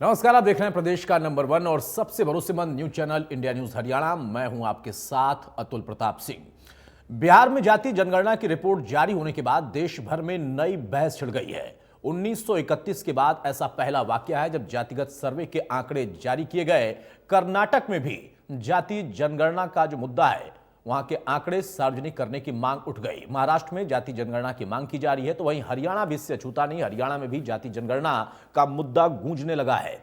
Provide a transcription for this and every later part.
नमस्कार, आप देख रहे हैं प्रदेश का नंबर 1 और सबसे भरोसेमंद news channel India news Haryana. मैं हूं आपके साथ अतुल प्रताप सिंह। बिहार में जाति जनगणना की रिपोर्ट जारी होने के बाद देश भर में नई बहस छिड़ गई है। 1931 के बाद ऐसा पहला वाकया है जब जातिगत सर्वे के आंकड़े जारी किए गए। कर्नाटक में भी जाति जनगणना का जो मुद्दा है, वहां के आंकड़े सार्वजनिक करने की मांग उठ गई। महाराष्ट्र में जाति जनगणना की मांग की जा रही है, तो वहीं हरियाणा भी इससे अछूता नहीं। हरियाणा में भी जाति जनगणना का मुद्दा गूंजने लगा है।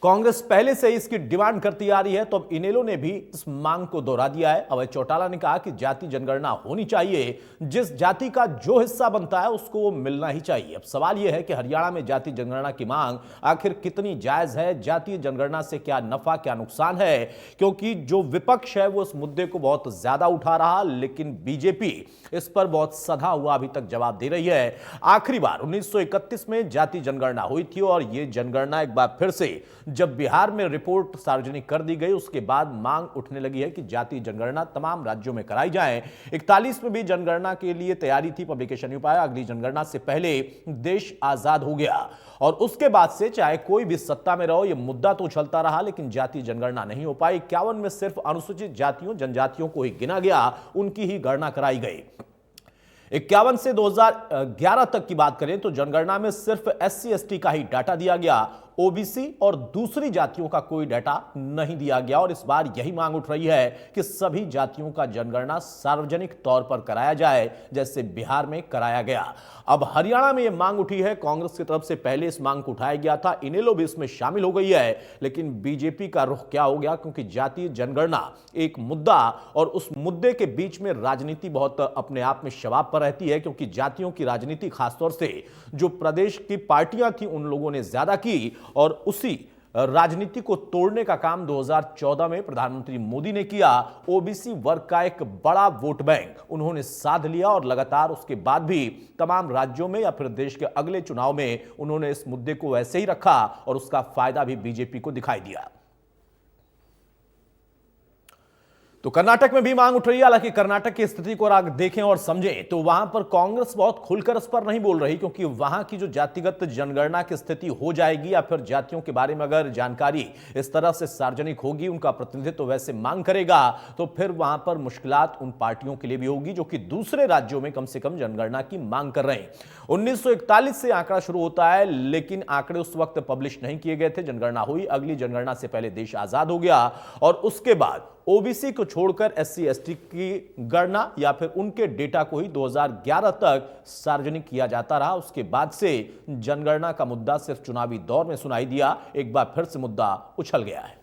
कांग्रेस पहले से ही इसकी डिमांड करती आ रही है, तो अब इनेलो ने भी इस मांग को दोहरा दिया है। अभय चौटाला ने कहा कि जाति जनगणना होनी चाहिए, जिस जाति का जो हिस्सा बनता है उसको वो मिलना ही चाहिए। अब सवाल यह है कि हरियाणा में जाति जनगणना की मांग आखिर कितनी जायज है, जातीय जनगणना से क्या नफा क्या नुकसान है, क्योंकि जो विपक्ष है वो इस मुद्दे को बहुत ज्यादा उठा रहा, लेकिन बीजेपी इस पर बहुत सधा हुआ अभी तक जवाब दे रही है। आखिरी बार 1931 में जाति जनगणना हुई थी और यह जनगणना एक बार फिर से जब बिहार में रिपोर्ट सार्वजनिक कर दी गई, उसके बाद मांग उठने लगी है कि जाति जनगणना तमाम राज्यों में कराई जाए। 41 में भी जनगणना के लिए तैयारी थी, पब्लिकेशन नहीं पाया। अगली जनगणना से पहले देश आजाद हो गया और उसके बाद से चाहे कोई भी सत्ता में रहो, यह मुद्दा तो उछलता रहा, लेकिन जाति जनगणना नहीं हो पाई। 51 में सिर्फ अनुसूचित जातियों जनजातियों को ही गिना गया, उनकी ही गणना कराई गई। 51 से 2011 तक की बात करें तो जनगणना में सिर्फ SC ST का ही डाटा दिया गया, ओबीसी और दूसरी जातियों का कोई डाटा नहीं दिया गया। और इस बार यही मांग उठ रही है कि सभी जातियों का जनगणना सार्वजनिक तौर पर कराया जाए, जैसे बिहार में कराया गया। अब हरियाणा में यह मांग उठी है। कांग्रेस की तरफ से पहले इस मांग को उठाया गया था, इनेलो भी इसमें शामिल हो गई है, लेकिन बीजेपी का रुख क्या हो गया, क्योंकि जातीय जनगणना एक मुद्दा और उस मुद्दे के बीच में राजनीति बहुत अपने आप में शबाब पर रहती है, क्योंकि जातियों की राजनीति खासतौर से जो प्रदेश की पार्टियां थी उन लोगों ने ज्यादा की, और उसी राजनीति को तोड़ने का काम 2014 में प्रधानमंत्री मोदी ने किया। ओबीसी वर्ग का एक बड़ा वोट बैंक उन्होंने साध लिया और लगातार उसके बाद भी तमाम राज्यों में या फिर देश के अगले चुनाव में उन्होंने इस मुद्दे को वैसे ही रखा और उसका फायदा भी बीजेपी को दिखाई दिया। तो कर्नाटक में भी मांग उठ रही है। हालांकि कर्नाटक की स्थिति को अगर देखें और समझें तो वहां पर कांग्रेस बहुत खुलकर इस पर नहीं बोल रही, क्योंकि वहां की जो जातिगत जनगणना की स्थिति हो जाएगी या फिर जातियों के बारे में अगर जानकारी इस तरह से सार्वजनिक होगी, उनका प्रतिनिधित्व वैसे मांग करेगा, तो फिर वहां पर मुश्किलात उन पार्टियों के लिए भी होगी जो कि दूसरे राज्यों में कम से कम जनगणना की मांग कर रहे हैं। 1941 से आंकड़ा शुरू होता है, लेकिन आंकड़े उस वक्त पब्लिश नहीं किए गए थे। जनगणना हुई, अगली जनगणना से पहले देश आजाद हो गया और उसके बाद ओबीसी को छोड़कर SC ST की गणना या फिर उनके डेटा को ही 2011 तक सार्वजनिक किया जाता रहा। उसके बाद से जनगणना का मुद्दा सिर्फ चुनावी दौर में सुनाई दिया, एक बार फिर से मुद्दा उछल गया है।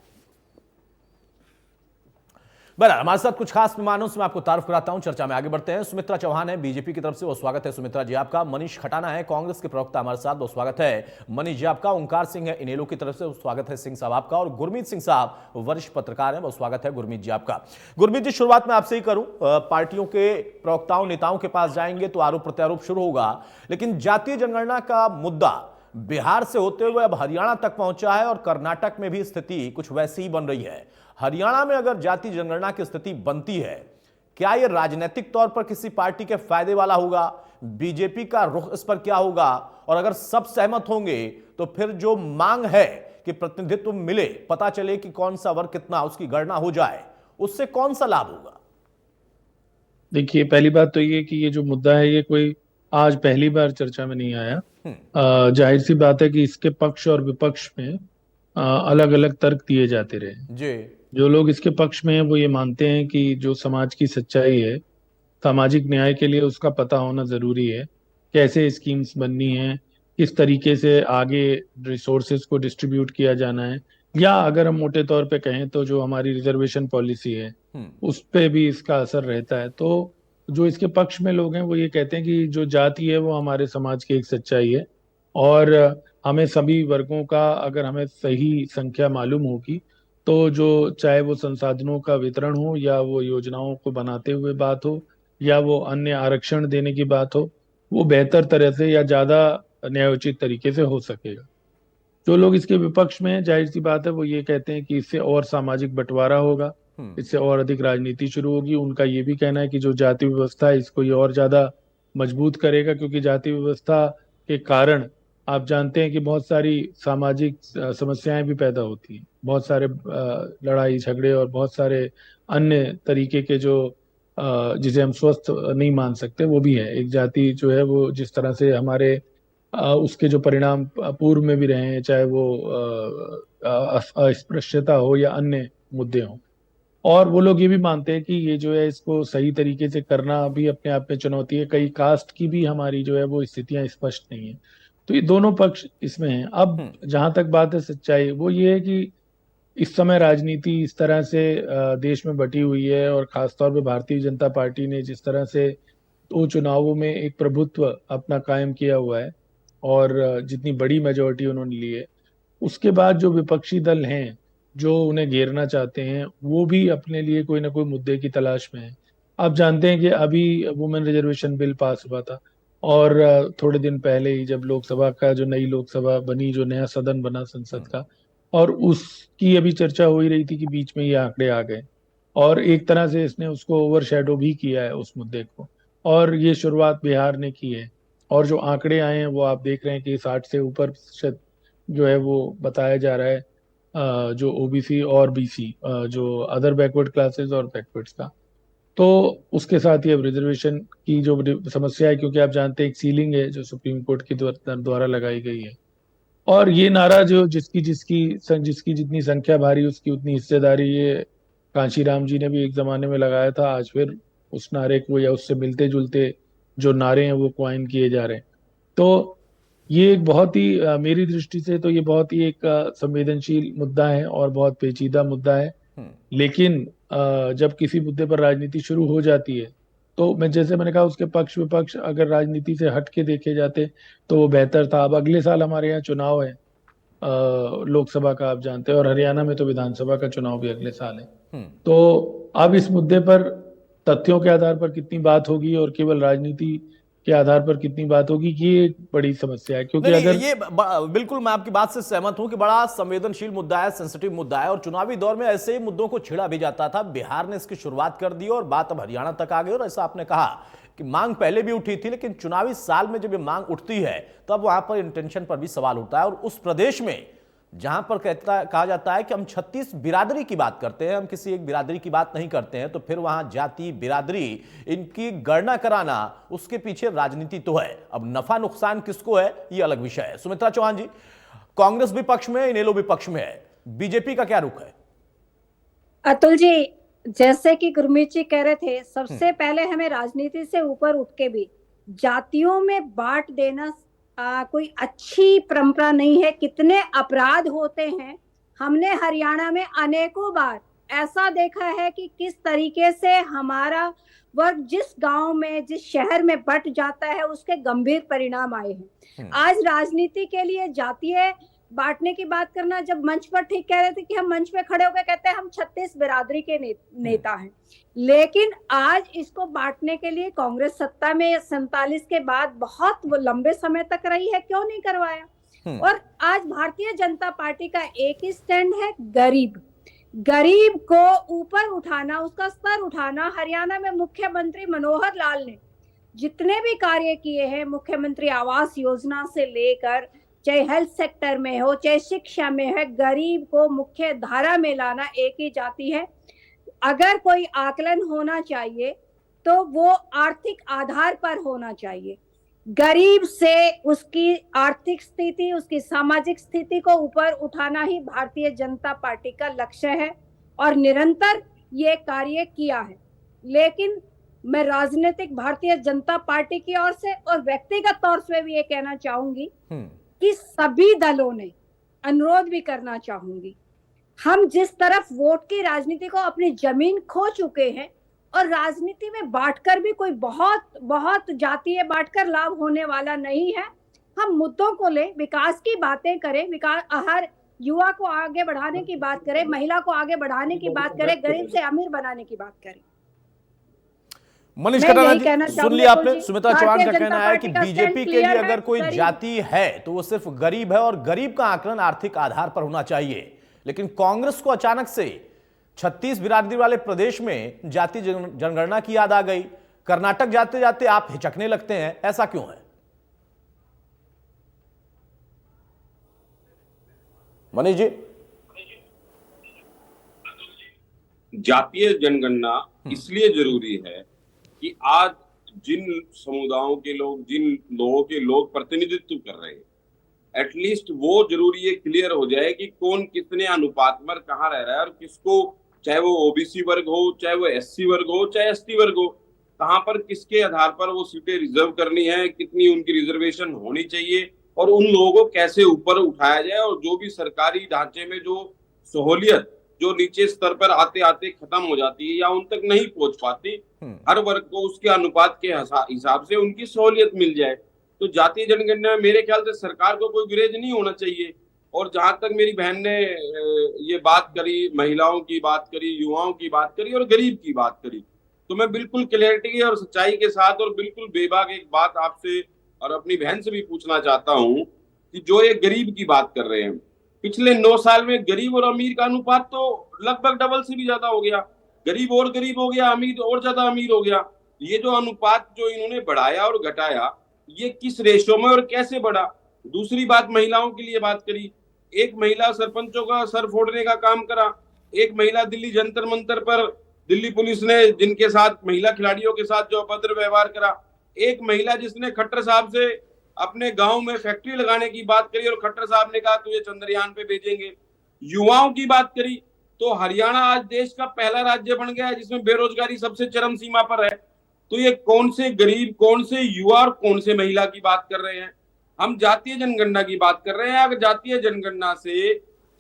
बहरहाल हमारे साथ कुछ खास मेहमानों से मैं आपको तारुफ कराता हूं, चर्चा में आगे बढ़ते हैं। सुमित्रा चौहान है बीजेपी की तरफ से, वो स्वागत है सुमित्रा जी आपका। मनीष खटाना है कांग्रेस के प्रवक्ता हमारे साथ, वो स्वागत है मनीष जी आपका। ओंकार सिंह है इनेलो की तरफ से, वो स्वागत है सिंह साहब आपका। और गुरमीत सिंह साहब वरिष्ठ पत्रकार हैं, वो स्वागत है गुरमीत जी आपका। गुरमीत जी, शुरुआत में आपसे ही करूं, पार्टियों के प्रवक्ताओं नेताओं के पास जाएंगे तो आरोप प्रत्यारोप शुरू होगा, लेकिन जातीय जनगणना का मुद्दा बिहार से होते हुए अब हरियाणा तक पहुंचा है और कर्नाटक में भी स्थिति कुछ वैसी ही बन रही है। हरियाणा में अगर जाति जनगणना की स्थिति बनती है, क्या यह राजनीतिक तौर पर किसी पार्टी के फायदे वाला होगा? बीजेपी का रुख इस पर क्या होगा? और अगर सब सहमत होंगे तो फिर जो मांग है कि प्रतिनिधित्व मिले, पता चले कि कौन सा वर्ग कितना, उसकी गणना हो जाए, उससे कौन सा लाभ होगा? देखिए, पहली बात तो ये कि ये जो मुद्दा है ये कोई आज पहली बार चर्चा में नहीं आया। जाहिर सी बात है कि इसके पक्ष और विपक्ष में अलग अलग तर्क दिए जाते रहे। जी। जो लोग इसके पक्ष में हैं वो ये मानते हैं कि जो समाज की सच्चाई है, सामाजिक न्याय के लिए उसका पता होना जरूरी है, कैसे स्कीम्स बननी है, किस तरीके से आगे रिसोर्सेज को डिस्ट्रीब्यूट किया जाना है, या अगर हम मोटे तौर पे कहें तो जो हमारी रिजर्वेशन पॉलिसी है उस पे भी इसका असर रहता है। तो जो इसके पक्ष में लोग हैं वो ये कहते हैं कि जो जाति है वो हमारे समाज की एक सच्चाई है और हमें सभी वर्गों का अगर हमें सही संख्या मालूम होगी तो जो चाहे वो संसाधनों का वितरण हो या वो योजनाओं को बनाते हुए बात हो या वो अन्य आरक्षण देने की बात हो, वो बेहतर तरह से या ज्यादा न्यायोचित तरीके से हो सकेगा। जो लोग इसके विपक्ष में हैं, जाहिर सी बात है वो ये कहते हैं कि इससे और सामाजिक बंटवारा होगा, इससे और अधिक राजनीति शुरू होगी। उनका ये भी कहना है कि जो जाति व्यवस्था है इसको ये और ज्यादा मजबूत करेगा, क्योंकि जाति व्यवस्था के कारण आप जानते हैं कि बहुत सारी सामाजिक समस्याएं भी पैदा होती हैं, बहुत सारे लड़ाई झगड़े और बहुत सारे अन्य तरीके के जो जिसे हम स्वस्थ नहीं मान सकते वो भी है। एक जाति जो है वो जिस तरह से हमारे उसके जो परिणाम पूर्व में भी रहे हैं, चाहे वो अस्पृश्यता हो या अन्य मुद्दे हों। और वो लोग ये भी मानते हैं कि ये जो है इसको सही तरीके से करना भी अपने आप में चुनौती है। कई कास्ट की भी हमारी जो है वो स्थितियां स्पष्ट नहीं है। तो ये दोनों पक्ष इसमें हैं। अब जहां तक बात है सच्चाई, वो ये है कि इस समय राजनीति इस तरह से देश में बटी हुई है, और खासतौर पे भारतीय जनता पार्टी ने जिस तरह से दो चुनावों में एक प्रभुत्व अपना कायम किया हुआ है, और जितनी बड़ी मेजोरिटी उन्होंने ली है, उसके बाद जो विपक्षी दल हैं जो उन्हें घेरना चाहते हैं, वो भी अपने लिए कोई ना कोई मुद्दे की तलाश में है। आप जानते हैं कि अभी वुमेन रिजर्वेशन बिल पास हुआ था, और थोड़े दिन पहले ही जब लोकसभा का जो नई लोकसभा बनी, जो नया सदन बना संसद का, और उसकी अभी चर्चा हो ही रही थी कि बीच में ये आंकड़े आ गए, और एक तरह से इसने उसको ओवरशैडो भी किया है उस मुद्दे को। और ये शुरुआत बिहार ने की है, और जो आंकड़े आए हैं वो आप देख रहे हैं कि 60 से ऊपर प्रतिशत जो है वो बताया जा रहा है, जो ओबीसी और बीसी, जो अदर बैकवर्ड क्लासेस और बैकवर्ड्स का। तो उसके साथ ही अब रिजर्वेशन की जो समस्या है, क्योंकि आप जानते हैं एक सीलिंग है जो सुप्रीम कोर्ट के द्वारा लगाई गई है, और ये नारा जो जिसकी जिसकी जिसकी जितनी संख्या भारी उसकी उतनी हिस्सेदारी, ये कांशीराम जी ने भी एक जमाने में लगाया था। आज फिर उस नारे को या उससे मिलते जुलते जो नारे हैं वो क्वाइन किए जा रहे हैं। तो ये एक बहुत ही मेरी दृष्टि से तो ये बहुत ही एक संवेदनशील मुद्दा है और बहुत पेचीदा मुद्दा है। लेकिन जब किसी मुद्दे पर राजनीति शुरू हो जाती है, तो मैं जैसे मैंने कहा उसके पक्ष विपक्ष अगर राजनीति से हट के देखे जाते तो वो बेहतर था। अब अगले साल हमारे यहाँ चुनाव है लोकसभा का, आप जानते हैं, और हरियाणा में तो विधानसभा का चुनाव भी अगले साल है। तो अब इस मुद्दे पर तथ्यों के आधार पर कितनी बात होगी और केवल राजनीति के आधार पर कितनी बात होगी, ये एक बड़ी समस्या है। क्योंकि नहीं नहीं, अगर ये बिल्कुल मैं आपकी बात से सहमत हूं कि बड़ा संवेदनशील मुद्दा है, सेंसिटिव मुद्दा है, और चुनावी दौर में ऐसे ही मुद्दों को छेड़ा भी जाता था। बिहार ने इसकी शुरुआत कर दी और बात अब हरियाणा तक आ गई। और ऐसा आपने कहा कि मांग पहले भी उठी थी, लेकिन चुनावी साल में जब ये मांग उठती है तब वहां पर इंटेंशन पर भी सवाल उठता है। और उस प्रदेश में जहां पर कहा जाता है कि हम 36 बिरादरी की बात करते हैं, हम किसी एक बिरादरी की बात नहीं करते हैं, तो फिर वहां जाति बिरादरी इनकी गणना कराना, उसके पीछे राजनीति तो है। अब नफा नुकसान किसको है ये अलग विषय है। सुमित्रा चौहान जी, कांग्रेस भी पक्ष में है, इनेलो भी पक्ष में है, बीजेपी का क्या रुख है? अतुल जी, जैसे कि गुरमीत जी कह रहे थे, सबसे पहले हमें राजनीति से ऊपर उठ के भी जातियों में बांट देना कोई अच्छी परंपरा नहीं है। कितने अपराध होते हैं, हमने हरियाणा में अनेकों बार ऐसा देखा है कि किस तरीके से हमारा वर्ग जिस गांव में जिस शहर में बट जाता है उसके गंभीर परिणाम आए हैं। आज राजनीति के लिए जातीय बांटने की बात करना, जब मंच पर ठीक कह रहे थे कि हम मंच पे खड़े होकर कहते हैं हम 36 बिरादरी के नेता हैं, लेकिन आज इसको बांटने के लिए कांग्रेस सत्ता में 47 के बाद बहुत वो लंबे समय तक रही है, क्यों नहीं करवाया? और आज भारतीय जनता पार्टी का एक ही स्टैंड है, गरीब को ऊपर उठाना, उसका स्तर उठाना। हरियाणा में मुख्यमंत्री मनोहर लाल ने जितने भी कार्य किए हैं, मुख्यमंत्री आवास योजना से लेकर, चाहे हेल्थ सेक्टर में हो, चाहे शिक्षा में है, गरीब को मुख्य धारा में लाना एक ही जाति है। अगर कोई आकलन होना चाहिए तो वो आर्थिक आधार पर होना चाहिए। गरीब से उसकी आर्थिक स्थिति, उसकी सामाजिक स्थिति को ऊपर उठाना ही भारतीय जनता पार्टी का लक्ष्य है, और निरंतर ये कार्य किया है। लेकिन मैं राजनीतिक भारतीय जनता पार्टी की ओर से और व्यक्तिगत तौर से भी ये कहना चाहूंगी कि सभी दलों ने अनुरोध भी करना चाहूंगी, हम जिस तरफ वोट की राजनीति को अपनी जमीन खो चुके हैं, और राजनीति में बांटकर भी कोई बहुत जातीय बांटकर लाभ होने वाला नहीं है। हम मुद्दों को ले, विकास की बातें करें, विकास, हर युवा को आगे बढ़ाने की बात करें, महिला को आगे बढ़ाने की बात करें, गरीब से अमीर बनाने की बात करें। मनीष खन्ना जी, सुन लिया आपने। सुमित्रा चौहान का कहना है कि बीजेपी के लिए अगर कोई जाति है तो वो सिर्फ गरीब है, और गरीब का आकलन आर्थिक आधार पर होना चाहिए। लेकिन कांग्रेस को अचानक से 36 बिरादरी वाले प्रदेश में जाति जनगणना की याद आ गई। कर्नाटक जाते जाते आप हिचकने लगते हैं, ऐसा क्यों है? मनीष जी। जातीय जनगणना इसलिए जरूरी है कि आज जिन समुदायों के लोग, जिन लोगों के लोग प्रतिनिधित्व कर रहे हैं, एटलीस्ट वो जरूरी है क्लियर हो जाए कि कौन कितने अनुपात में कहाँ रह रहा है और किसको, चाहे वो ओबीसी वर्ग हो, चाहे वो एससी वर्ग हो, चाहे एसटी वर्ग हो, कहाँ पर किसके आधार पर वो सीटें रिजर्व करनी है, कितनी उनकी रिजर्वेशन होनी चाहिए और उन लोगों को कैसे ऊपर उठाया जाए। और जो भी सरकारी ढांचे में जो सहूलियत जो नीचे स्तर पर आते आते खत्म हो जाती है या उन तक नहीं पहुंच पाती, हर वर्ग को उसके अनुपात के हिसाब से उनकी सहूलियत मिल जाए। तो जातीय जनगणना में मेरे ख्याल से सरकार को कोई गुरेज नहीं होना चाहिए। और जहां तक मेरी बहन ने ये बात करी, महिलाओं की बात करी, युवाओं की बात करी और गरीब की बात करी, तो मैं बिल्कुल क्लैरिटी और सच्चाई के साथ और बिल्कुल बेबाक एक बात आपसे और अपनी बहन से भी पूछना चाहता हूं कि जो ये गरीब की बात कर रहे हैं, पिछले 9 साल में गरीब और अमीर का अनुपात तो लगभग डबल से भी ज्यादा हो गया। गरीब और गरीब हो गया, अमीर और ज्यादा अमीर हो गया। ये जो अनुपात जो इन्होंने बढ़ाया और घटाया, ये किस रेशो में और कैसे बढ़ा। दूसरी बात, महिलाओं के लिए बात करी, एक महिला सरपंचों का सर फोड़ने का काम करा, एक महिला दिल्ली जंतर मंतर पर दिल्ली पुलिस ने जिनके साथ महिला खिलाड़ियों के साथ जो अभद्र व्यवहार करा, एक महिला जिसने खट्टर साहब से अपने गांव में फैक्ट्री लगाने की बात करी और खट्टर साहब ने कहा तुझे चंद्रयान पे भेजेंगे। युवाओं की बात करी तो हरियाणा आज देश का पहला राज्य बन गया है जिसमें बेरोजगारी सबसे चरम सीमा पर है। तो ये कौन से गरीब, कौन से युवा और कौन से महिला की बात कर रहे हैं? हम जातीय जनगणना की बात कर रहे हैं। अगर जातीय जनगणना से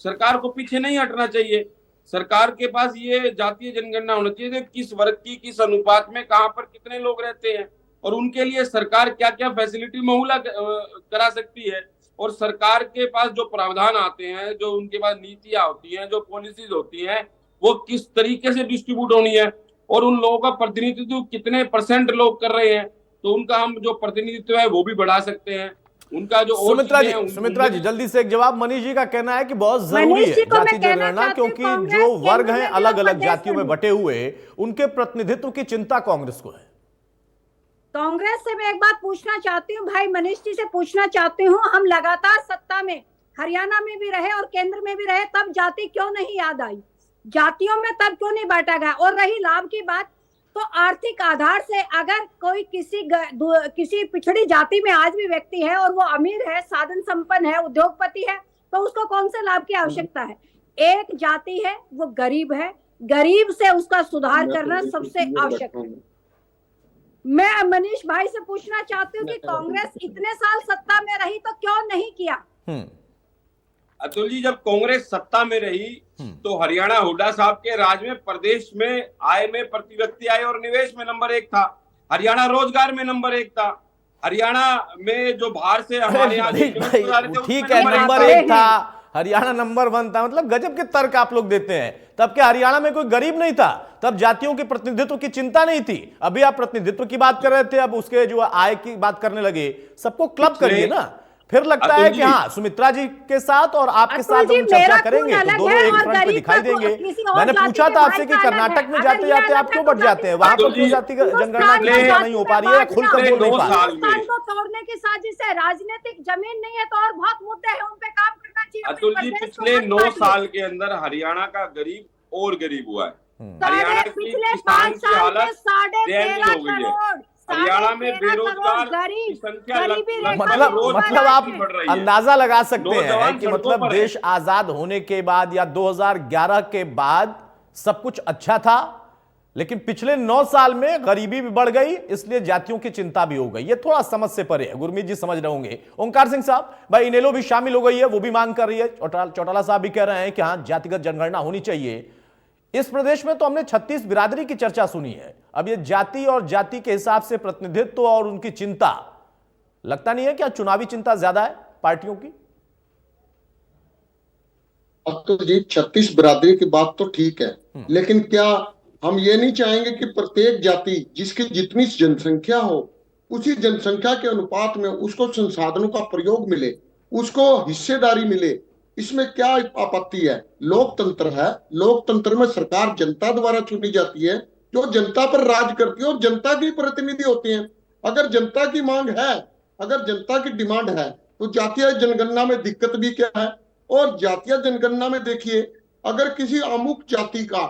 सरकार को पीछे नहीं हटना चाहिए, सरकार के पास ये जातीय जनगणना होना चाहिए किस वर्ग की किस अनुपात में कहां पर कितने लोग रहते हैं और उनके लिए सरकार क्या क्या फैसिलिटी मुहैया करा सकती है। और सरकार के पास जो प्रावधान आते हैं, जो उनके पास नीतियां होती हैं, जो पॉलिसीज होती हैं, वो किस तरीके से डिस्ट्रीब्यूट होनी है और उन लोगों का प्रतिनिधित्व कितने परसेंट लोग कर रहे हैं, तो उनका हम जो प्रतिनिधित्व है वो भी बढ़ा सकते हैं। उनका जो सुमित्रा जी जल्दी से एक जवाब। मनीष जी का कहना है कि बहुत जरूरी है जातीय जनगणना, क्योंकि जो वर्ग हैं अलग अलग जातियों में बटे हुए, उनके प्रतिनिधित्व की चिंता कांग्रेस को है। कांग्रेस से मैं एक बात पूछना चाहती हूँ, भाई मनीष जी से पूछना चाहती हूँ, हम लगातार सत्ता में हरियाणा में भी रहे और केंद्र में भी रहे, तब जाति क्यों नहीं याद आई? जातियों में तब क्यों नहीं बांटा गया? और रही लाभ की बात, तो आर्थिक आधार से अगर कोई किसी पिछड़ी जाति में आज भी व्यक्ति है और वो अमीर है, साधन संपन्न है, उद्योगपति है, तो उसको कौन से लाभ की आवश्यकता है? एक जाति है वो गरीब है, गरीब से उसका सुधार करना सबसे आवश्यक है। मैं मनीष भाई से पूछना चाहती हूँ कि कांग्रेस इतने साल सत्ता में रही तो क्यों नहीं किया? अतुल जी, जब कांग्रेस सत्ता में रही तो हरियाणा हुड्डा साहब के राज में प्रदेश में आय में प्रति व्यक्ति आय और निवेश में नंबर 1 था। हरियाणा रोजगार में नंबर 1 था। हरियाणा में जो बाहर से हमारे यहाँ ठीक है, नंबर 1 था, हरियाणा नंबर 1 था, मतलब गजब के तर्क आप लोग देते हैं। तब के हरियाणा में कोई गरीब नहीं था, तब जातियों के प्रतिनिधित्व की चिंता नहीं थी। अभी आप प्रतिनिधित्व की बात कर रहे थे, अब उसके जो आय की बात करने लगे। सबको क्लब करिए ना, फिर लगता है कि हाँ सुमित्रा जी के साथ और आपके साथ हम चर्चा करेंगे तो दोनों एक फ्रंट पे दिखाई देंगे। मैंने पूछा था आपसे कि कर्नाटक में जाते जाते आप क्यों बढ़ जाते हैं, वहां पर क्यों जाति जनगणना नहीं हो पा रही है, खुलकर बोल नहीं पा रहे। तोड़ने की साजिश है, राजनीतिक जमीन नहीं है तो और बहुत मुद्दे हैं, उन पे काम करना चाहिए। अतुल जी, पिछले 9 साल के अंदर हरियाणा का गरीब और गरीब हुआ है। हरियाणा की किसान की हालत दयनीय हो गई है। हरियाणा में बेरोजगार की संख्या मतलब आप अंदाजा लगा सकते हैं कि मतलब देश आजाद होने के बाद या 2011 के बाद सब कुछ अच्छा था, लेकिन पिछले 9 साल में गरीबी भी बढ़ गई, इसलिए जातियों की चिंता भी हो गई। ये थोड़ा समझ से परे है, गुरमीत जी समझ रहे होंगे। ओंकार सिंह साहब, भाई इनेलो भी शामिल हो गई है, वो भी मांग कर रही है, चौटाला साहब भी कह रहे हैं कि हाँ जातिगत जनगणना होनी चाहिए। इस प्रदेश में तो हमने 36 बिरादरी की चर्चा सुनी है, अब ये जाति और जाति के हिसाब से प्रतिनिधित्व और उनकी चिंता, लगता नहीं है क्या चुनावी चिंता ज्यादा है पार्टियों की? अब तो जी 36 बिरादरी की बात तो ठीक है, लेकिन क्या हम ये नहीं चाहेंगे कि प्रत्येक जाति जिसकी जितनी जनसंख्या हो उसी जनसंख्या के अनुपात में उसको संसाधनों का प्रयोग मिले, उसको हिस्सेदारी मिले? इसमें क्या आपत्ति है? लोकतंत्र है, लोकतंत्र में सरकार जनता द्वारा चुनी जाती है, जो जनता पर राज करती है और जनता के प्रतिनिधि होते हैं। अगर जनता की मांग है, अगर जनता की डिमांड है, तो जातीय जनगणना में दिक्कत भी क्या है? और जातीय जनगणना में देखिए, अगर किसी अमुक जाति का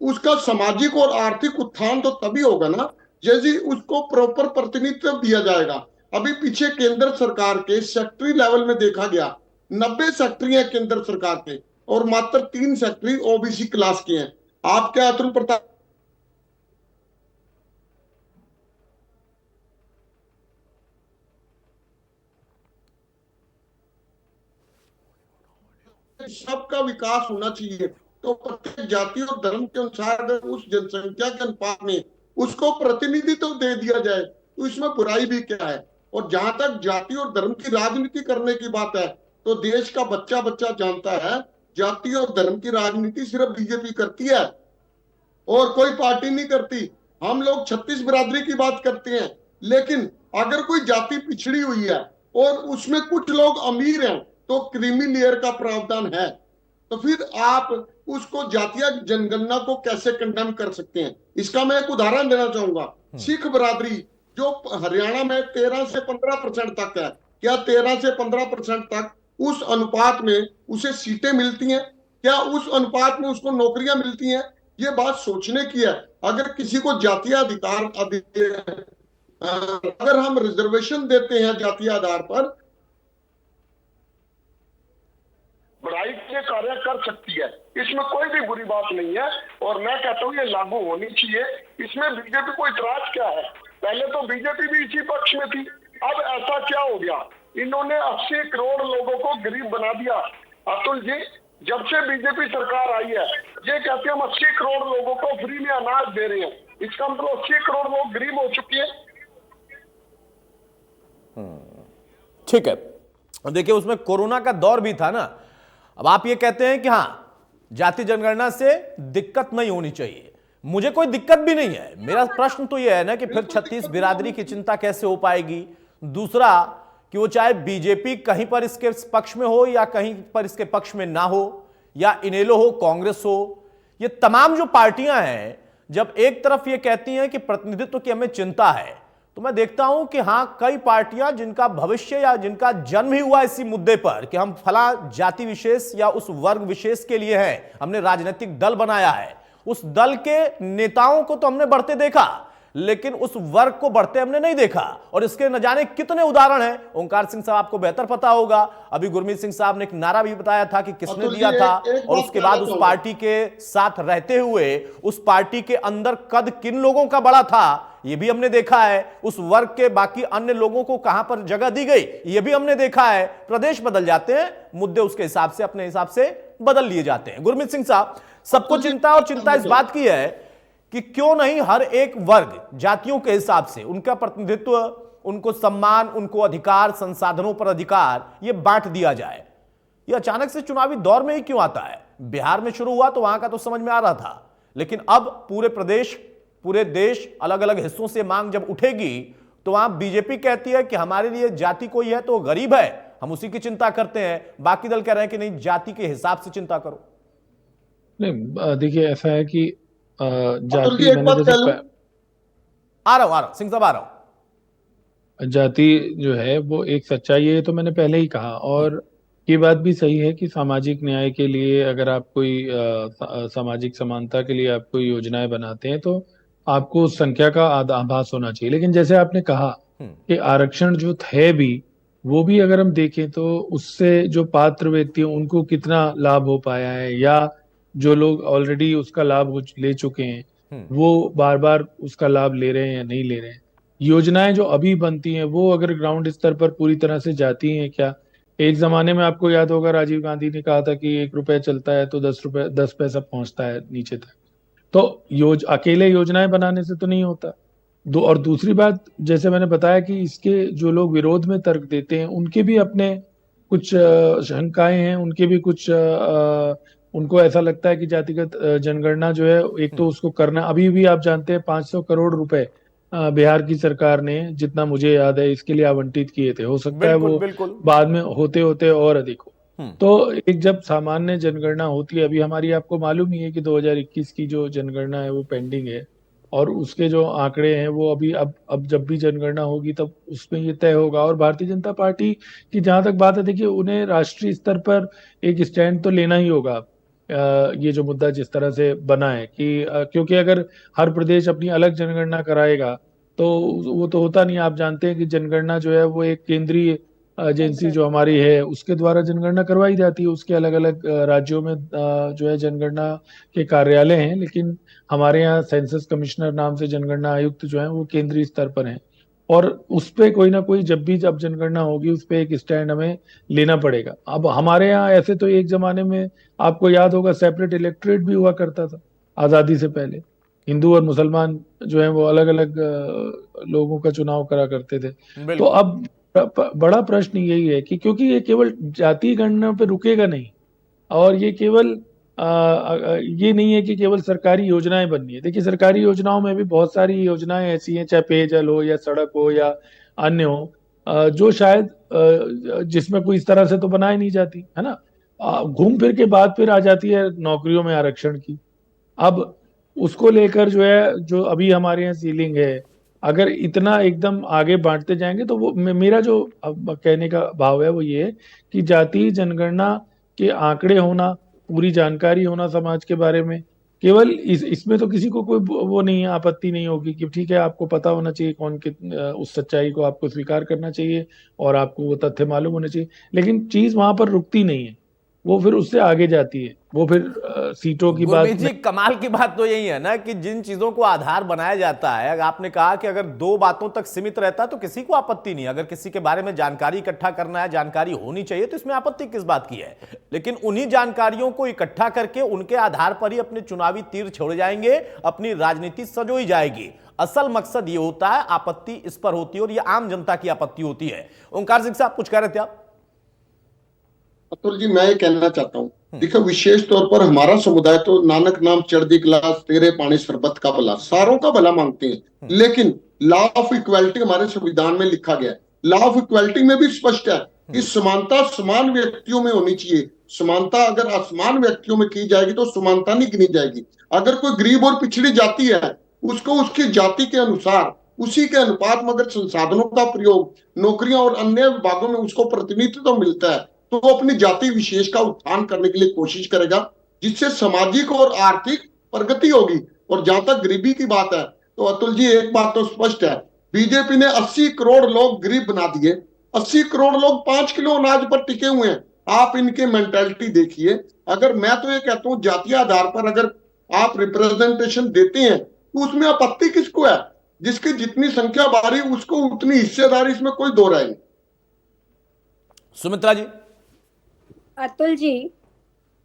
उसका सामाजिक और आर्थिक उत्थान तो तभी होगा ना यदि उसको प्रॉपर प्रतिनिधित्व दिया जाएगा। अभी पीछे केंद्र सरकार के सेक्टरी लेवल में देखा गया, 90 सेक्टरी है केंद्र सरकार के और मात्र 3 सेक्टरी ओबीसी क्लास के हैं। आप क्या अतुल प्रताप सबका विकास होना चाहिए, तो प्रत्येक जाति और धर्म के अनुसार अगर उस जनसंख्या के अनुपात में उसको प्रतिनिधित्व तो दे दिया जाए तो इसमें बुराई भी क्या है। और जहां तक जाति और धर्म की राजनीति करने की बात है, तो देश का बच्चा बच्चा जानता है जाति और धर्म की राजनीति सिर्फ बीजेपी करती है और कोई पार्टी नहीं करती। हम लोग 36 बिरादरी की बात करते हैं, लेकिन अगर कोई जाति पिछड़ी हुई है और उसमें कुछ लोग अमीर हैं तो क्रीमी लेयर का प्रावधान है, तो फिर आप उसको जातीय जनगणना को कैसे कंडेम कर सकते हैं। इसका मैं एक उदाहरण देना चाहूंगा। सिख बिरादरी जो हरियाणा में 13 से 15% तक है, क्या 13 से 15% तक उस अनुपात में उसे सीटें मिलती हैं? क्या उस अनुपात में उसको नौकरियां मिलती हैं? ये बात सोचने की है। अगर किसी को जातीय अधिकार अगर हम रिजर्वेशन देते हैं जातीय आधार पर, बढ़ाई के कार्य कर सकती है, इसमें कोई भी बुरी बात नहीं है और मैं कहता हूँ ये लागू होनी चाहिए। इसमें बीजेपी को इतराज क्या है? पहले तो बीजेपी भी इसी पक्ष में थी, अब ऐसा क्या हो गया? इन्होंने 80 करोड़ लोगों को गरीब बना दिया। अतुल जी, जब से बीजेपी सरकार आई है ये कहते हैं हम 80 करोड़ लोगों को फ्री में अनाज दे रहे हैं, इसका मतलब 80 करोड़ लोग गरीब हो चुके हैं। ठीक है, देखिए उसमें कोरोना का दौर भी था ना। अब आप ये कहते हैं कि हाँ जाति जनगणना से दिक्कत नहीं होनी चाहिए, मुझे कोई दिक्कत भी नहीं है। मेरा प्रश्न तो यह है ना कि फिर 36 बिरादरी की चिंता कैसे हो पाएगी। दूसरा कि वो चाहे बीजेपी कहीं पर इसके पक्ष में हो या कहीं पर इसके पक्ष में ना हो, या इनेलो हो, कांग्रेस हो, ये तमाम जो पार्टियां हैं जब एक तरफ ये कहती हैं कि प्रतिनिधित्व की हमें चिंता है, तो मैं देखता हूं कि हां कई पार्टियां जिनका भविष्य या जिनका जन्म ही हुआ इसी मुद्दे पर कि हम फला जाति विशेष या उस वर्ग विशेष के लिए हैं, हमने राजनीतिक दल बनाया है, उस दल के नेताओं को तो हमने बढ़ते देखा लेकिन उस वर्ग को बढ़ते हमने नहीं देखा। और इसके न जाने कितने उदाहरण हैं। ओंकार सिंह साहब आपको बेहतर पता होगा, अभी गुरमीत सिंह साहब ने एक नारा भी बताया था कि किसने दिया था, और उसके बाद उस पार्टी के साथ रहते हुए उस पार्टी के अंदर कद किन लोगों का बड़ा था ये भी हमने देखा है। उस वर्ग के बाकी अन्य लोगों को कहां पर जगह दी गई ये भी हमने देखा है। प्रदेश बदल जाते हैं, मुद्दे उसके हिसाब से अपने हिसाब से बदल लिए जाते हैं। गुरमीत सिंह साहब, सबको चिंता और चिंता इस बात की है कि क्यों नहीं हर एक वर्ग जातियों के हिसाब से उनका प्रतिनिधित्व, उनको सम्मान, उनको अधिकार, संसाधनों पर अधिकार ये बांट दिया जाए। ये अचानक से चुनावी दौर में ही क्यों आता है? बिहार में शुरू हुआ तो वहां का तो समझ में आ रहा था, लेकिन अब पूरे प्रदेश, पूरे देश, अलग अलग हिस्सों से मांग जब उठेगी तो वहां बीजेपी कहती है कि हमारे लिए जाति कोई है तो गरीब है, हम उसी की चिंता करते हैं। बाकी दल कह रहे हैं कि नहीं, जाति के हिसाब से चिंता करो। नहीं, देखिए ऐसा है कि जाति, एक बात कह लूं, आ रहा हूं सिंह साहब, आ रहा हूं। जाति जो है वो एक सच्चाई है, तो मैंने पहले ही कहा। और ये बात भी सही है कि सामाजिक न्याय के लिए अगर आप कोई सामाजिक समानता के लिए आप कोई योजनाएं बनाते हैं तो आपको उस संख्या का आभास होना चाहिए। लेकिन जैसे आपने कहा कि आरक्षण जो है भी, वो भी अगर हम देखें तो उससे जो पात्र व्यक्ति हैं उनको कितना लाभ हो पाया है, या जो लोग ऑलरेडी उसका लाभ ले चुके हैं वो बार बार उसका लाभ ले रहे हैं या नहीं ले रहे हैं। योजनाएं जो अभी बनती हैं वो अगर ग्राउंड स्तर पर पूरी तरह से जाती हैं क्या? एक जमाने में आपको याद होगा राजीव गांधी ने कहा था कि 1 रुपए चलता है तो 10 पैसा पहुंचता है नीचे तक। तो अकेले योजनाएं बनाने से तो नहीं होता। और दूसरी बात, जैसे मैंने बताया कि इसके जो लोग विरोध में तर्क देते हैं उनके भी अपने कुछ शंकाएं हैं, उनके भी कुछ उनको ऐसा लगता है कि जातिगत जनगणना जो है, एक तो उसको करना, अभी भी आप जानते हैं 500 करोड़ रुपए बिहार की सरकार ने, जितना मुझे याद है, इसके लिए आवंटित किए थे। हो सकता है वो बाद में होते होते और अधिक हो। तो एक जब सामान्य जनगणना होती है, अभी हमारी आपको मालूम ही है कि 2021 की जो जनगणना है वो पेंडिंग है, और उसके जो आंकड़े हैं वो अभी अब जब भी जनगणना होगी तब उसमें ये तय होगा। और भारतीय जनता पार्टी की जहां तक बात है, देखिए उन्हें राष्ट्रीय स्तर पर एक स्टैंड तो लेना ही होगा। ये जो मुद्दा जिस तरह से बना है कि क्योंकि अगर हर प्रदेश अपनी अलग जनगणना कराएगा तो वो तो होता नहीं। आप जानते हैं कि जनगणना जो है वो एक केंद्रीय एजेंसी जो हमारी है उसके द्वारा जनगणना करवाई जाती है। उसके अलग अलग राज्यों में जो है जनगणना के कार्यालय हैं, लेकिन हमारे यहाँ सेंसस कमिश्नर नाम से जनगणना आयुक्त जो है वो केंद्रीय स्तर पर हैं। और उस पे कोई ना कोई जब जनगणना होगी उस पे एक स्टैंड हमें लेना पड़ेगा। अब हमारे यहाँ ऐसे तो एक जमाने में आपको याद होगा सेपरेट इलेक्टोरेट भी हुआ करता था आजादी से पहले। हिंदू और मुसलमान जो है वो अलग अलग लोगों का चुनाव करा करते थे। तो बिल्कुल। अब बड़ा प्रश्न यही है कि क्योंकि ये केवल जातीय गणना पे रुकेगा नहीं, और ये केवल ये नहीं है कि केवल सरकारी योजनाएं बननी है। देखिए सरकारी योजनाओं में भी बहुत सारी योजनाएं ऐसी हैं, चाहे पेयजल हो या सड़क हो या अन्य हो, जो शायद जिसमें कोई इस तरह से तो बनाई नहीं जाती है ना। घूम फिर के बाद फिर आ जाती है नौकरियों में आरक्षण की। अब उसको लेकर जो है जो अभी हमारे यहाँ सीलिंग है, अगर इतना एकदम आगे बांटते जाएंगे तो वो मेरा जो अब कहने का भाव है वो ये है कि जातीय जनगणना के आंकड़े होना, पूरी जानकारी होना समाज के बारे में, केवल इसमें तो किसी को कोई वो नहीं है, आपत्ति नहीं होगी कि ठीक है आपको पता होना चाहिए कौन के उस सच्चाई को आपको स्वीकार करना चाहिए और आपको वो तथ्य मालूम होने चाहिए। लेकिन चीज वहां पर रुकती नहीं है, वो फिर उससे आगे जाती है। वो फिर सीटों की बात गुरमीत जी, कमाल की बात तो यही है ना कि जिन चीजों को आधार बनाया जाता है, अगर आपने कहा कि अगर 2 बातों तक सीमित रहता है तो किसी को आपत्ति नहीं। अगर किसी के बारे में जानकारी इकट्ठा करना है, जानकारी होनी चाहिए, तो इसमें आपत्ति किस बात की है। लेकिन उन्हीं जानकारियों को इकट्ठा करके उनके आधार पर ही अपने चुनावी तीर छोड़े जाएंगे, अपनी राजनीति सजोई जाएगी। असल मकसद ये होता है, आपत्ति इस पर होती है और ये आम जनता की आपत्ति होती है। ओंकार सिंह साहब कुछ कह रहे थे आप? अतुल जी, मैं ये कहना चाहता हूँ, देखो विशेष तौर पर हमारा समुदाय तो नानक नाम चढ़दी गिलास तेरे पानी शरबत का भला, सारों का भला मांगते हैं। लेकिन लॉ ऑफ इक्वालिटी हमारे संविधान में लिखा गया है। लॉ ऑफ इक्वालिटी में भी स्पष्ट है कि समानता समान व्यक्तियों में होनी चाहिए। समानता अगर असमान व्यक्तियों में की जाएगी तो समानता नहीं गिनी जाएगी। अगर कोई गरीब और पिछड़ी जाति है, उसको उसकी जाति के अनुसार, उसी के अनुपात में अगर संसाधनों का प्रयोग, नौकरियां और अन्य विभागों में उसको प्रतिनिधित्व तो मिलता है, तो वो अपनी जाति विशेष का उत्थान करने के लिए कोशिश करेगा, जिससे सामाजिक और आर्थिक प्रगति होगी। और जहां तक गरीबी की बात है तो अतुल जी एक बात तो स्पष्ट है, बीजेपी ने 80 करोड़ लोग गरीब बना दिए। 80 करोड़ लोग 5 किलो अनाज पर टिके हुए हैं। आप इनके मेंटालिटी देखिए। अगर मैं तो ये कहता हूं जातीय आधार पर अगर आप रिप्रेजेंटेशन देते हैं तो उसमें आपत्ति किसको है? जिसकी जितनी संख्या बारी उसको उतनी हिस्सेदारी, इसमें कोई दो राय नहीं। सुमित्रा जी। अतुल जी,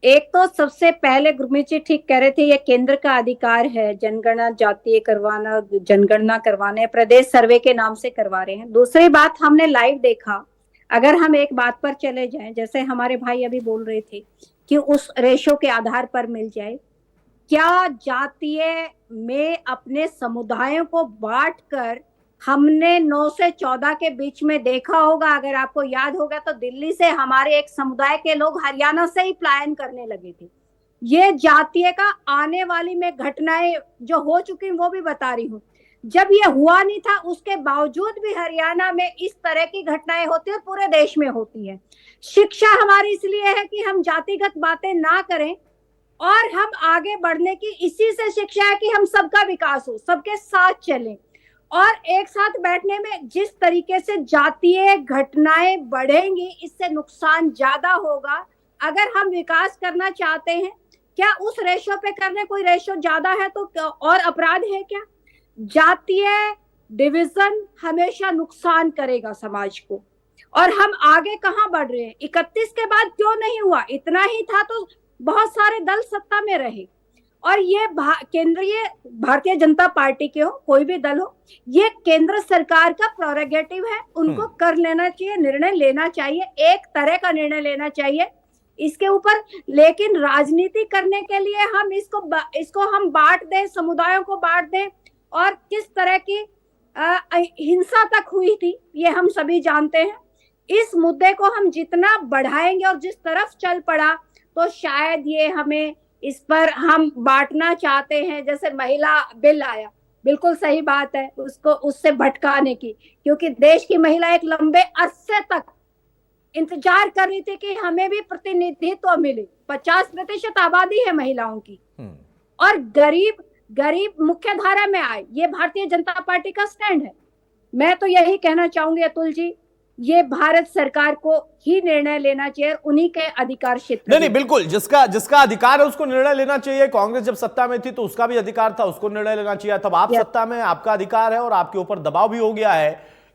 एक तो सबसे पहले गुरमीत जी ठीक कह रहे थे, ये केंद्र का अधिकार है जनगणना, जातीय करवाना, जनगणना करवाने, प्रदेश सर्वे के नाम से करवा रहे हैं। दूसरी बात, हमने लाइव देखा। अगर हम एक बात पर चले जाएं, जैसे हमारे भाई अभी बोल रहे थे कि उस रेशो के आधार पर मिल जाए, क्या जातीय में अपने समुदायों को बांटकर हमने 9 से 14 के बीच में देखा होगा। अगर आपको याद होगा तो दिल्ली से हमारे एक समुदाय के लोग हरियाणा से ही पलायन करने लगे थे। ये जातीय का आने वाली में घटनाएं जो हो चुकी वो भी बता रही हूँ। जब ये हुआ नहीं था उसके बावजूद भी हरियाणा में इस तरह की घटनाएं होती है, पूरे देश में होती है। शिक्षा हमारी इसलिए है कि हम जातिगत बातें ना करें और हम आगे बढ़ने की इसी से शिक्षा है कि हम सबका विकास हो, सबके साथ चलें। और एक साथ बैठने में जिस तरीके से जातीय घटनाएं बढ़ेंगी, इससे नुकसान ज्यादा होगा। अगर हम विकास करना चाहते हैं, क्या उस रेशो पे करने कोई रेशो ज्यादा है तो और अपराध है क्या? जातीय डिवीजन हमेशा नुकसान करेगा समाज को। और हम आगे कहाँ बढ़ रहे हैं? 31 के बाद क्यों नहीं हुआ? इतना ही था तो बहुत सारे दल सत्ता में रहे। और ये केंद्रीय भारतीय जनता पार्टी के हो, कोई भी दल हो, ये केंद्र सरकार का प्रोरोगेटिव है। उनको कर लेना चाहिए, निर्णय लेना चाहिए, एक तरह का निर्णय लेना चाहिए इसके ऊपर। लेकिन राजनीति करने के लिए हम इसको हम बांट दें, समुदायों को बांट दें, और किस तरह की हिंसा तक हुई थी ये हम सभी जानते हैं। इस मुद्दे को हम जितना बढ़ाएंगे और जिस तरफ चल पड़ा तो शायद ये हमें इस पर हम बांटना चाहते हैं। जैसे महिला बिल आया, बिल्कुल सही बात है उसको उससे भटकाने की, क्योंकि देश की महिला एक लंबे अरसे तक इंतजार कर रही थी कि हमें भी प्रतिनिधित्व मिले। 50% आबादी है महिलाओं की, और गरीब गरीब मुख्य धारा में आए, ये भारतीय जनता पार्टी का स्टैंड है। मैं तो यही कहना चाहूंगी अतुल जी, ये भारत सरकार को ही निर्णय लेना चाहिए, उन्हीं के अधिकार क्षेत्र नहीं, बिल्कुल, जिसका जिसका अधिकार है उसको निर्णय लेना चाहिए। कांग्रेस जब सत्ता में थी तो उसका भी अधिकार था, उसको निर्णय लेना चाहिए। तब आप सत्ता में, आपका अधिकार है और आपके ऊपर दबाव भी हो गया है,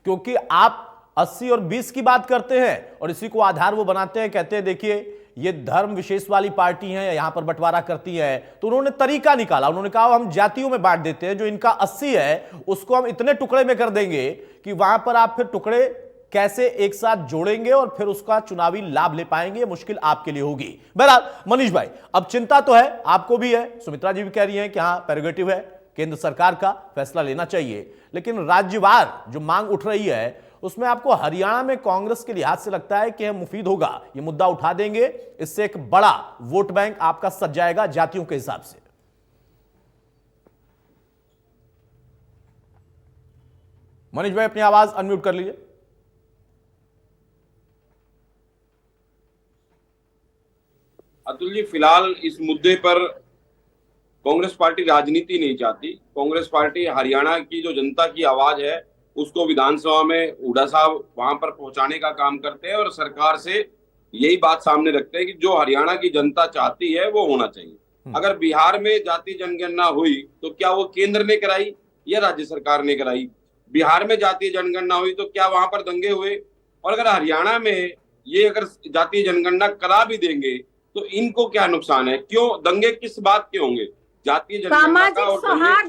क्योंकि आप 80 और 20 की बात करते हैं और इसी को आधार वो बनाते हैं, कहते हैं देखिए ये धर्म विशेष वाली पार्टी है, यहां पर बंटवारा करती है। तो उन्होंने तरीका निकाला, उन्होंने कहा हम जातियों में बांट देते हैं, जो इनका 80 है उसको हम इतने टुकड़े में कर देंगे कि वहां पर आप फिर टुकड़े कैसे एक साथ जोड़ेंगे और फिर उसका चुनावी लाभ ले पाएंगे, मुश्किल आपके लिए होगी। बहरहाल मनीष भाई, अब चिंता तो है, आपको भी है, सुमित्रा जी भी कह रही हैं कि हाँ प्रेरोगेटिव है, केंद्र सरकार का फैसला लेना चाहिए, लेकिन राज्यवार जो मांग उठ रही है उसमें आपको हरियाणा में कांग्रेस के लिहाज से लगता है कि मुफीद होगा, ये मुद्दा उठा देंगे, इससे एक बड़ा वोट बैंक आपका सज जाएगा जातियों के हिसाब से। मनीष भाई अपनी आवाज अनम्यूट कर लीजिए। अतुल जी, फिलहाल इस मुद्दे पर कांग्रेस पार्टी राजनीति नहीं चाहती। कांग्रेस पार्टी हरियाणा की जो जनता की आवाज है उसको विधानसभा में हुड्डा साहब वहां पर पहुंचाने का काम करते हैं और सरकार से यही बात सामने रखते हैं कि जो हरियाणा की जनता चाहती है वो होना चाहिए। अगर बिहार में जाति जनगणना हुई तो क्या वो केंद्र ने कराई या राज्य सरकार ने कराई? बिहार में जातीय जनगणना हुई तो क्या वहां पर दंगे हुए? और अगर हरियाणा में ये अगर जातीय जनगणना करा भी देंगे तो इनको क्या नुकसान है? क्यों दंगे किस बात के होंगे? जातीय जनगणना का और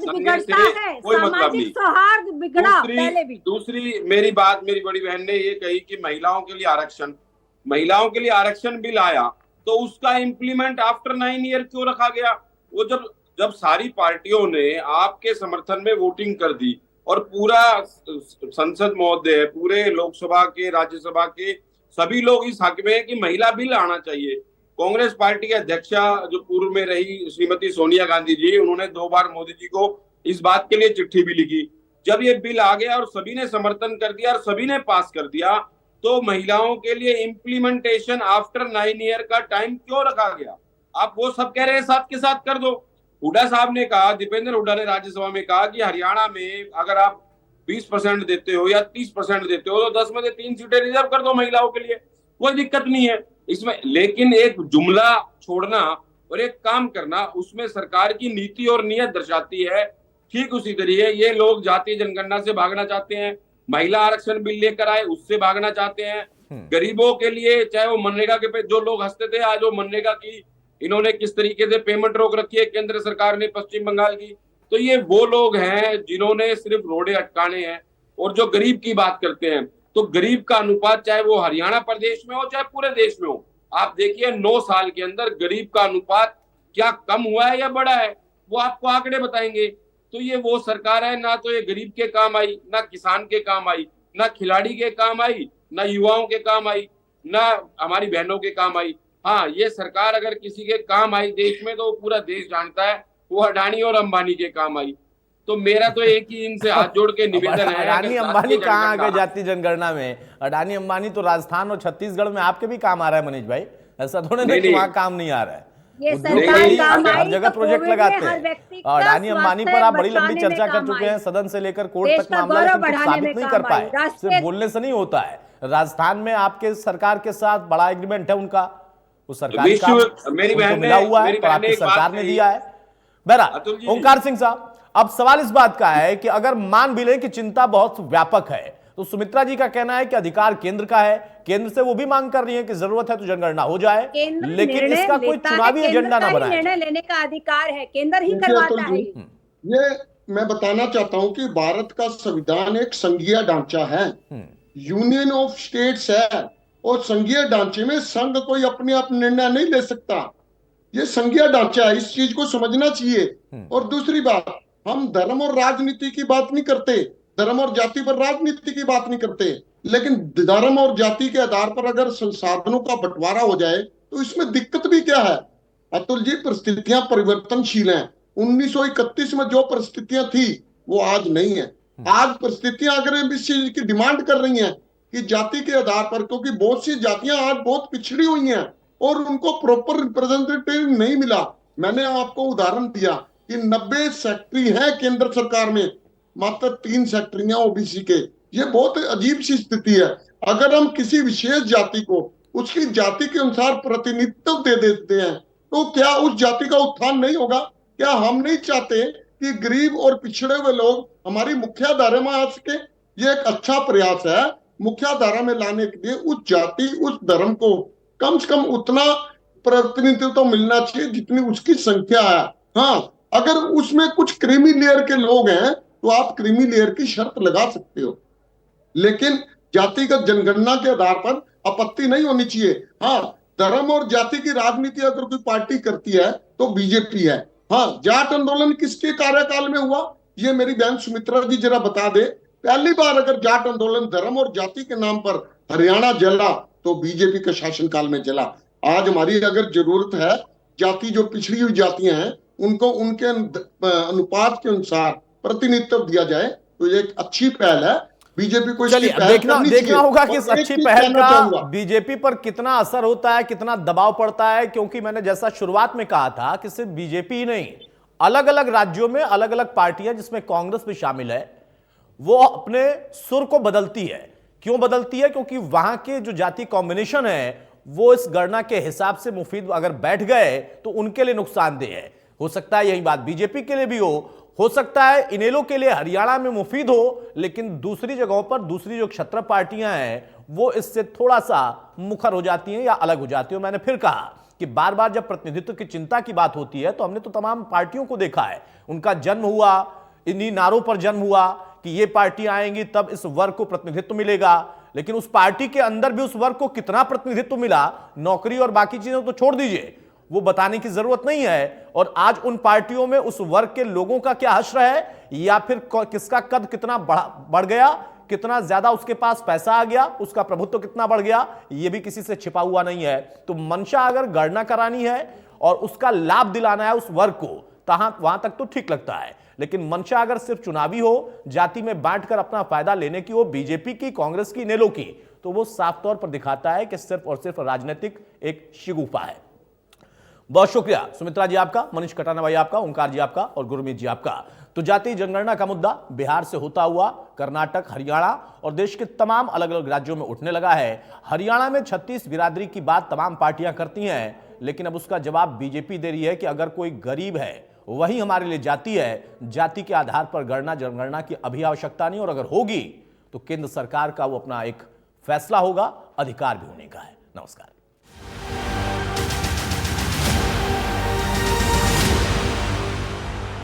दंगे से कोई मतलब नहीं। सौहार्द बिगड़ा पहले भी। दूसरी मेरी बड़ी बहन ने ये कही कि महिलाओं के लिए आरक्षण बिल आया तो उसका इम्प्लीमेंट आफ्टर 9 ईयर क्यों रखा गया? वो जब सारी पार्टियों ने आपके समर्थन में वोटिंग कर दी और पूरा संसद महोदय, पूरे लोकसभा के, राज्यसभा के सभी लोग इस हक में है कि महिला बिल आना चाहिए। कांग्रेस पार्टी की अध्यक्षा जो पूर्व में रही श्रीमती सोनिया गांधी जी, उन्होंने 2 बार मोदी जी को इस बात के लिए चिट्ठी भी लिखी। जब ये बिल आ गया और सभी ने समर्थन कर दिया और सभी ने पास कर दिया, तो महिलाओं के लिए इम्प्लीमेंटेशन आफ्टर 9 ईयर का टाइम क्यों रखा गया? आप वो सब कह रहे हैं साथ के साथ कर दो। हुड्डा साहब ने कहा, दीपेंद्र हुड्डा ने राज्यसभा में कहा कि हरियाणा में अगर आप 20% देते हो या 30% देते हो तो 10 में से 3 सीटें रिजर्व कर दो महिलाओं के लिए, कोई दिक्कत नहीं है इसमें। लेकिन एक जुमला छोड़ना और एक काम करना, उसमें सरकार की नीति और नीयत दर्शाती है। ठीक उसी तरीके ये लोग जातीय जनगणना से भागना चाहते हैं, महिला आरक्षण बिल लेकर आए उससे भागना चाहते हैं। गरीबों के लिए, चाहे वो मनरेगा के जो लोग हंसते थे आज वो मनरेगा की इन्होंने किस तरीके से पेमेंट रोक रखी है केंद्र सरकार ने पश्चिम बंगाल की, तो ये वो लोग हैं जिन्होंने सिर्फ रोड़े अटकाने हैं। और जो गरीब की बात करते हैं तो गरीब का अनुपात चाहे वो हरियाणा प्रदेश में हो चाहे पूरे देश में हो, आप देखिए 9 साल के अंदर गरीब का अनुपात क्या कम हुआ है या बढ़ा है, वो आपको आंकड़े बताएंगे। तो ये वो सरकार है, ना तो ये गरीब के काम आई, ना किसान के काम आई, ना खिलाड़ी के काम आई, ना युवाओं के काम आई, ना हमारी बहनों के काम आई। हाँ, ये सरकार अगर किसी के काम आई देश में तो पूरा देश जानता है, वो अडानी और अंबानी के काम आई। तो मेरा तो एक ही इनसे हाथ जोड़ के निवेदन है, अडानी अंबानी कहाँ आ गए जातीय जनगणना में? अडानी अंबानी तो राजस्थान और छत्तीसगढ़ में आपके भी काम आ रहा है मनीष भाई, ऐसा थोड़ा नहीं कि वहाँ काम नहीं आ रहा है। हर जगह प्रोजेक्ट लगाते हैं। अडानी अंबानी पर आप बड़ी लंबी चर्चा कर चुके हैं, सदन से लेकर कोर्ट तक मामला, लेकिन कुछ साबित नहीं कर पाए। सिर्फ बोलने से नहीं होता है। राजस्थान में आपके सरकार के साथ बड़ा एग्रीमेंट है उनका, वो सरकारी काम मेरी बहन मिला हुआ है, आपकी सरकार ने दिया है। बहरहाल ओंकार सिंह साहब, अब सवाल इस बात का है कि अगर मान भी लें कि चिंता बहुत व्यापक है, तो सुमित्रा जी का कहना है कि अधिकार केंद्र का है, केंद्र से वो भी मांग कर रही है कि जरूरत है तो जनगणना हो जाए, लेकिन इसका कोई चुनावी एजेंडा ना बनाए। निर्णय लेने का अधिकार है, केंद्र ही करवाता है। ये मैं बताना चाहता हूं कि भारत का संविधान एक संघीय ढांचा है, यूनियन ऑफ स्टेट्स है, और संघीय ढांचे में संघ कोई अपने आप निर्णय नहीं ले सकता। ये संघीय ढांचा है, इस चीज को समझना चाहिए। और दूसरी बात, हम धर्म और राजनीति की बात नहीं करते, धर्म और जाति पर राजनीति की बात नहीं करते, लेकिन धर्म और जाति के आधार पर अगर संसाधनों का बंटवारा हो जाए तो इसमें दिक्कत भी क्या है? अतुल जी, परिस्थितियां परिवर्तनशील हैं। 1931 में जो परिस्थितियां थी वो आज नहीं है। आज परिस्थितियां अगर इस चीज की डिमांड कर रही हैं कि जाति के आधार पर, क्योंकि बहुत सी जातियां आज बहुत पिछड़ी हुई हैं और उनको प्रॉपर रिप्रेजेंटेटिव नहीं मिला। मैंने आपको उदाहरण दिया कि 90 सेक्रेटरी है केंद्र सरकार में, मात्र 3 सेक्रेटरी ओबीसी के। ये बहुत अजीब सी स्थिति है। अगर हम किसी विशेष जाति को उसकी जाति के अनुसार प्रतिनिधित्व दे देते हैं तो क्या उस जाति का उत्थान नहीं होगा? क्या हम नहीं चाहते कि गरीब और पिछड़े हुए लोग हमारी मुख्य धारा में आ सके? ये एक अच्छा प्रयास है मुख्य धारा में लाने के लिए। उस जाति उस धर्म को कम से कम उतना प्रतिनिधित्व तो मिलना चाहिए जितनी उसकी संख्या है। हाँ, अगर उसमें कुछ क्रीमी लेयर के लोग हैं तो आप क्रीमी लेयर की शर्त लगा सकते हो, लेकिन जातिगत जनगणना के आधार पर आपत्ति नहीं होनी चाहिए। हाँ, धर्म और जाति की राजनीति अगर कोई पार्टी करती है तो बीजेपी है। हाँ, जाट आंदोलन किसके कार्यकाल में हुआ ये मेरी बहन सुमित्रा जी जरा बता दे। पहली बार अगर जाट आंदोलन धर्म और जाति के नाम पर हरियाणा जला तो बीजेपी के शासनकाल में जला। आज हमारी अगर जरूरत है जाति जो पिछड़ी हुई जातियां हैं उनको उनके अनुपात के अनुसार प्रतिनिधित्व दिया जाए तो ये एक अच्छी पहल है। बीजेपी को चलिए देखना होगा कि इस अच्छी पहल का बीजेपी पर कितना असर होता है, कितना दबाव पड़ता है, क्योंकि मैंने जैसा शुरुआत में कहा था कि सिर्फ बीजेपी ही नहीं, अलग अलग राज्यों में अलग अलग पार्टियां जिसमें कांग्रेस भी शामिल है वो अपने सुर को बदलती है। क्यों बदलती है? क्योंकि वहां के जो जाति कॉम्बिनेशन है वो इस गणना के हिसाब से मुफीद अगर बैठ गए तो उनके लिए नुकसानदेह है। हो सकता है यही बात बीजेपी के लिए भी हो सकता है इनेलो के लिए हरियाणा में मुफीद हो, लेकिन दूसरी जगहों पर दूसरी जो क्षत्र पार्टियां हैं वो इससे थोड़ा सा मुखर हो जाती हैं या अलग हो जाती हैं। मैंने फिर कहा कि बार बार जब प्रतिनिधित्व की चिंता की बात होती है तो हमने तो तमाम पार्टियों को देखा है, उनका जन्म हुआ इन्हीं नारों पर जन्म हुआ कि ये पार्टी आएंगी तब इस वर्ग को प्रतिनिधित्व मिलेगा, लेकिन उस पार्टी के अंदर भी उस वर्ग को कितना प्रतिनिधित्व मिला, नौकरी और बाकी चीजें तो छोड़ दीजिए, वो बताने की जरूरत नहीं है। और आज उन पार्टियों में उस वर्ग के लोगों का क्या हश्र है या फिर किसका कद कितना बढ़ गया, कितना ज्यादा उसके पास पैसा आ गया, उसका प्रभुत्व कितना बढ़ गया, ये भी किसी से छिपा हुआ नहीं है। तो मंशा अगर गणना करानी है और उसका लाभ दिलाना है उस वर्ग को वहां तक तो ठीक लगता है, लेकिन मंशा अगर सिर्फ चुनावी हो, जाति में बांटकर अपना फायदा लेने की हो, बीजेपी की, कांग्रेस की, इनेलो की, तो वो साफ तौर पर दिखाता है कि सिर्फ और सिर्फ राजनीतिक एक शिगुफा है। बहुत शुक्रिया सुमित्रा जी आपका, मनीष कटाना भाई आपका, ओंकार जी आपका और गुरमीत जी आपका। तो जाति जनगणना का मुद्दा बिहार से होता हुआ कर्नाटक, हरियाणा और देश के तमाम अलग अलग राज्यों में उठने लगा है। हरियाणा में 36 बिरादरी की बात तमाम पार्टियां करती हैं, लेकिन अब उसका जवाब बीजेपी दे रही है कि अगर कोई गरीब है वही हमारे लिए जाति है, जाति के आधार पर जनगणना की अभी आवश्यकता नहीं, और अगर होगी तो केंद्र सरकार का वो अपना एक फैसला होगा, अधिकार भी होने का है। नमस्कार।